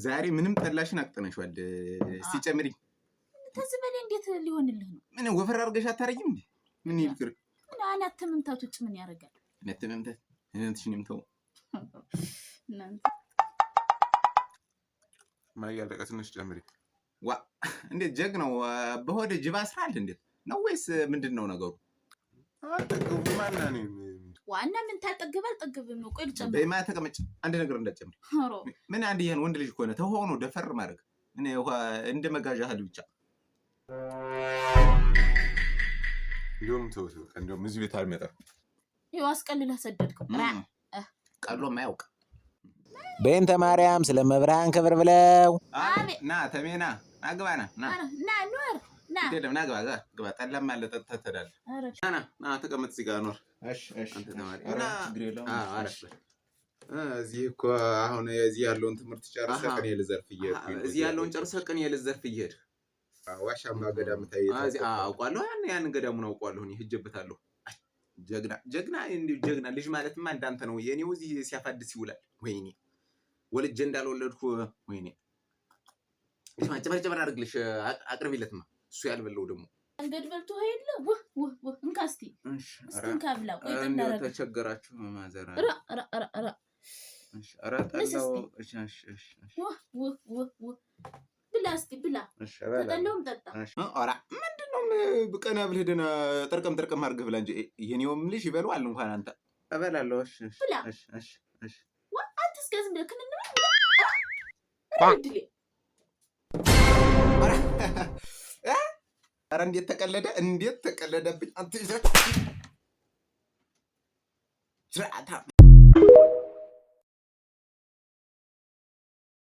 ዛሬ ምንም ጠላሽን አቅጠነሽዋል ሲጨምሪ ተዝበለ እንዴት ሊሆንልህ ነው ምን ወፈር አርገሽ አታረጊም እንዴ ምን ይልክር አናት ተመምታቱ እጭ ምን ያረጋል አናት ተመምታት እንትሽንም ተው እናንተ ማያ ለቀስነሽ ጨምሪ ዋ እንዴ ጀግ ነው በሆደ ጅባ አስራል እንዴ ነው ወይስ ምንድነው ነገሩ አጠገቡ ማና ነው ዋና ምን ታጠግባል ጠግብም ነው ቆይ ልጨምር በማ ተቀመጭ አንድ ነገር እንዳጨምር ምን አንድ ይሄን ወንድ ልጅ ኮነ ተሆኖ ደፈር ማድረግ እኔ እንደ መጋዣ ህል ብቻ እንደውም ተው እንደውም እዚህ ቤት አልመጣ ይው አስቀልለህ ሰደድከው ቀሎ ማያውቅ በእንተ ማርያም ስለመብራን ክብር ብለው ና ተሜና አግባና ና ኖር ና ደለም ና ግባ ጠላም አለ ተተዳል ና ተቀመጥ እዚህ ጋር ኖር እሺ አንተ ተማሪ አረፍ እዚህ እኮ አሁን እዚህ ያለውን ትምህርት ጨርሰህ ቀን የልዘርፍ ይሄድ እዚህ ያለውን ጨርሰህ ቀን የልዘርፍ ይሄድ ዋሻማ ገዳም ታይቷ አውቃለሁ ያን ገዳሙን አውቃለሁ እኔ ሄጀበታለሁ ጀግና እንዴ ጀግና ልጅ ማለትማ እንዳንተ ነው የኔው እዚህ ሲያፋድስ ይውላል ወይኔ ወልጅ እንዳልወለድኩ ወይኔ ጨመር አድርግልሽ አቅርቢለትማ እሱ ያልበለው ደግሞ እንግዲህ በልቶ ሄደ እንካስቲ እንካብላ ቆይ ተናረግ ተቸገራችሁ ማዘራ እሺ አራጣለው እሺ ብላስቲ ብላ ተጠለውም ጠጣ አራ ምንድነው በቀና ብለህ ደና ጥርቅም አድርገህ ብላ እንጂ የኔውም ልጅ ይበላዋል እንኳን አንተ እበላለሁ እሺ አትስገዝ እንደከነነ አረ እንዴት ተቀለደብኝ አንተ ይዘህ